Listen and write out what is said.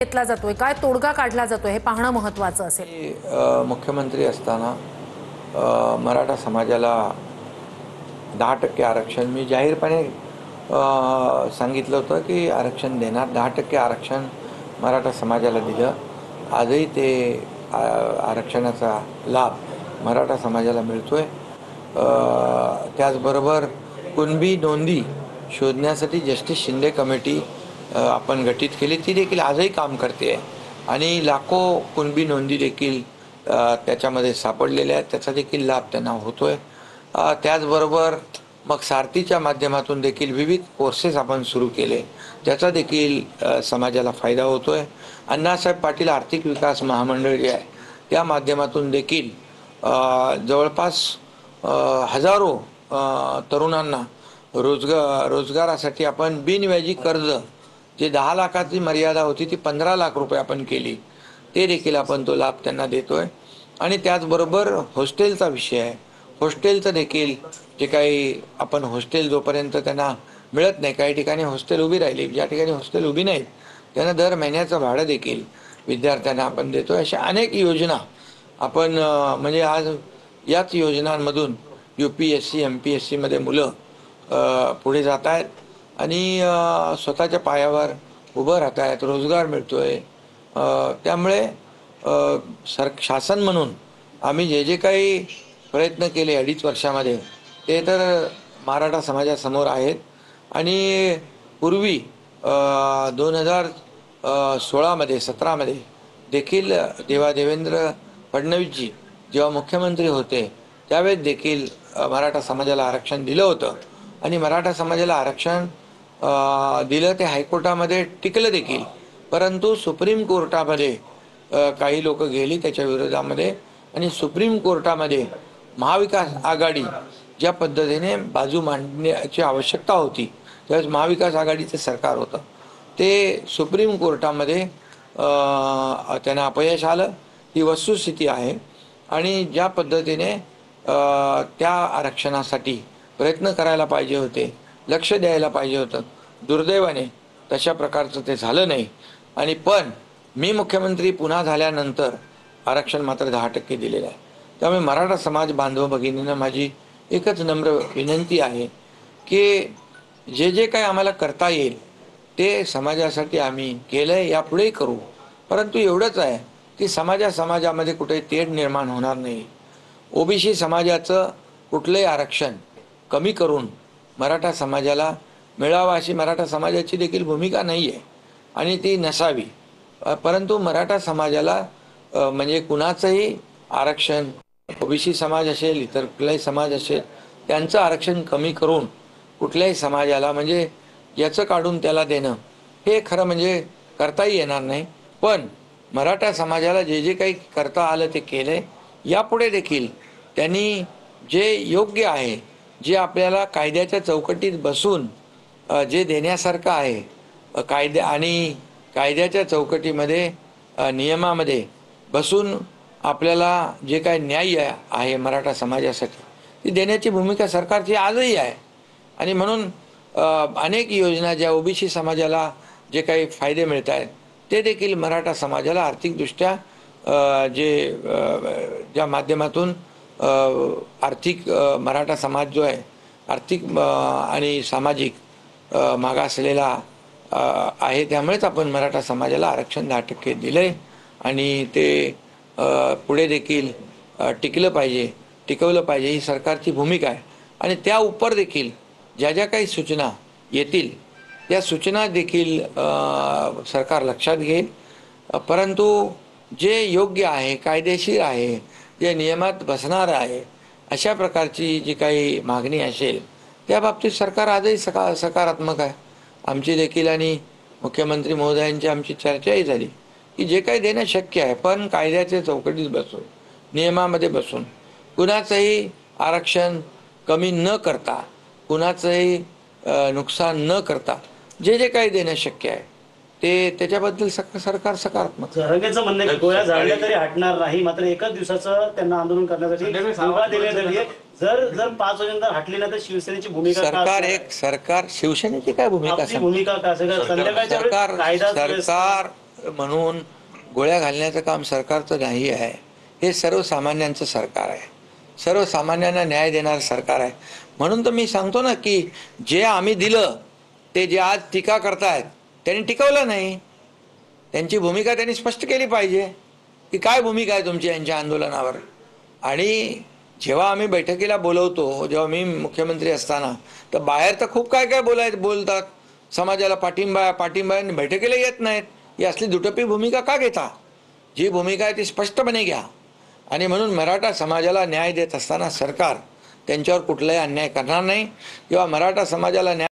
घेतला जातोय, काय तोडगा काढला जातोय हे पाहणं महत्त्वाचं असेल। मुख्यमंत्री असताना मराठा समाजाला 10% आरक्षण मी जाहीरपणे सांगितलं होतं की आरक्षण देणार। 10% आरक्षण मराठा समाजाला दिलं। आजही ते आरक्षणाचा लाभ मराठा समाजाला मिळतोय। त्याचबरोबर कुणबी नोंदी शोधण्यासाठी जस्टिस शिंदे कमिटी आपण गठीत केली, ती देखील आजही काम करते आहे आणि लाखो कुणबी नोंदी देखील त्याच्यामध्ये सापडलेल्या आहेत, त्याचा देखील लाभ त्यांना होतोय। त्याचबरोबर मग सारथीच्या माध्यमातून देखील विविध कोर्सेस आपण सुरू केले, त्याचा देखील समाजाला फायदा होतोय। अण्णासाहेब पाटील आर्थिक विकास महामंडळ जे आहे त्या माध्यमातून देखील जवळपास हजारो तरुणांना रोजगारासाठी आपण बिनव्याजी कर्ज जे 10 लाखाची मर्यादा होती ती 15 लाख रुपये आपण केली, ते देखील आपण तो लाभ त्यांना देतोय। आणि त्याचबरोबर हॉस्टेलचा विषय आहे, हॉस्टेलचं देखील जे काही आपण हॉस्टेल जोपर्यंत त्यांना मिळत नाही, काही ठिकाणी हॉस्टेल उभी राहिली, ज्या ठिकाणी हॉस्टेल उभी नाहीत त्यांना दर महिन्याचं भाडं देखील विद्यार्थ्यांना आपण देतोय। अशा अनेक योजना आपण म्हणजे आज याच योजनांमधून UPSC MPSC मध्ये मुलं पुढे जात आहेत आणि स्वतःच्या पायावर उभं राहत आहेत, रोजगार मिळतोय। त्यामुळे शासन म्हणून आम्ही जे काही प्रयत्न केले 2.5 वर्षामध्ये ते तर मराठा समाजासमोर आहेत। आणि पूर्वी 2016 मध्ये 17 मध्ये देखील देवेंद्र फडणवीसजी जेव्हा मुख्यमंत्री होते त्यावेळेस देखील मराठा समाजाला आरक्षण दिलं होतं आणि मराठा समाजाला आरक्षण दिलं, ते हायकोर्टामध्ये टिकलं देखील। परंतु सुप्रीम कोर्टामध्ये काही लोक गेली त्याच्या विरोधामध्ये आणि सुप्रीम कोर्टामध्ये महाविकास आघाडी ज्या पद्धतीने बाजू मांडण्याची आवश्यकता होती त्यावेळेस महाविकास आघाडीचं सरकार होतं, ते सुप्रीम कोर्टामध्ये त्यांना अपयश आलं। ही वस्तुस्थिती आहे आणि ज्या पद्धतीने त्या आरक्षणासाठी प्रयत्न करायला पाहिजे होते, लक्ष द्यायला पाहिजे होतं, दुर्दैवाने तशा प्रकारचं ते झालं नाही। आणि पण मी मुख्यमंत्री पुन्हा झाल्यानंतर आरक्षण मात्र 10% दिलेलं आहे। त्यामुळे मराठा समाज बांधव भगिनींना माझी एकच नम्र विनंती आहे की जे काही आम्हाला करता येईल ते समाजासाठी आम्ही केलंय, यापुढेही करू। परंतु एवढंच आहे की समाजामध्ये कुठे तेढ निर्माण होणार नाही। OBC समाजाचं कुठलंही आरक्षण कमी करून मराठा समाजाला मिळावा अशी मराठा समाजाची देखील भूमिका नाही आहे आणि ती नसावी। परंतु मराठा समाजाला म्हणजे कुणाचंही आरक्षण, OBC समाज असेल, इतर कुठलाही समाज असेल, त्यांचं आरक्षण कमी करून कुठल्याही समाजाला म्हणजे याचं काढून त्याला देणं हे खरं म्हणजे करताही येणार नाही। पण मराठा समाजाला जे काही करता आलं ते केलंय, यापुढे देखील त्यांनी जे योग्य आहे, जे आपल्याला कायद्याच्या चौकटीत बसून जे देण्यासारखं आहे, कायद्याच्या चौकटीमध्ये नियमामध्ये बसून आपल्याला जे काही न्याय आहे मराठा समाजासाठी ती देण्याची भूमिका सरकारची आजही आहे। आणि म्हणून अनेक योजना ज्या OBC समाजाला जे काही फायदे मिळत आहेत ते देखील मराठा समाजाला आर्थिकदृष्ट्या ज्या माध्यमातून आर्थिक मराठा समाज जो आहे आर्थिक आणि सामाजिक मागासलेला आहे, त्यामुळेच आपण मराठा समाजाला आरक्षण 10% दिलंय आणि ते पुढे देखील टिकवलं पाहिजे ही सरकारची भूमिका आहे। आणि त्या उपर देखील ज्या काही सूचना येतील त्या सूचना देखील सरकार लक्षात घेईल। परंतु जे योग्य आहे, कायदेशीर आहे, जे नियमात बसणार आहे अशा प्रकारची जी काही मागणी असेल त्या बाबतीत सरकार आजही सकारात्मक आहे। आमची देखील आणि मुख्यमंत्री महोदयांची आमची चर्चाही झाली की जे काही देणं शक्य आहे पण कायद्याच्या चौकटीत बसून, नियमामध्ये बसून, कुणाचंही आरक्षण कमी न करता, कुणाचंही नुकसान न करता जे काही देणं शक्य आहे ते त्याच्याबद्दल सरकार सकारात्मक। जरांगेचं म्हणणं आहे गोळ्या झाडल्या तरी हटणार नाही, मात्र एकाच दिवसाचं त्यांना आंदोलन करण्यासाठी मुभा देण्यात आली आहे। जर 5 वाजेनंतर हटली नाही तर शिवसेनेची भूमिका सरकार शिवसेनेची काय भूमिका? भूमिका काय? म्हणून गोळ्या घालण्याचं काम सरकारचं नाही आहे. हे सर्वसामान्यांचं सरकार आहे, सर्वसामान्यांना न्याय देणारं सरकार आहे. म्हणून तर मी सांगतो ना की जे आम्ही दिलं ते जे आज टीका करतायत त्यांनी टिकवलं नाही. त्यांची भूमिका त्यांनी स्पष्ट केली पाहिजे की काय भूमिका आहे तुमची यांच्या आंदोलनावर. आणि जेव्हा आम्ही बैठकीला बोलवतो, जेव्हा मी मुख्यमंत्री असताना, तर बाहेर तर खूप काय काय बोलतात, समाजाला पाठिंबा पाठिंबा, आणि बैठकीला येत नाहीत. ही असली दुटप्पी भूमिका का घेता? जी भूमिका आहे ती स्पष्टपणे घ्या. आणि म्हणून मराठा समाजाला न्याय देत असताना सरकार त्यांच्यावर कुठलाही अन्याय करणार नाही. किंवा मराठा समाजाला न्याय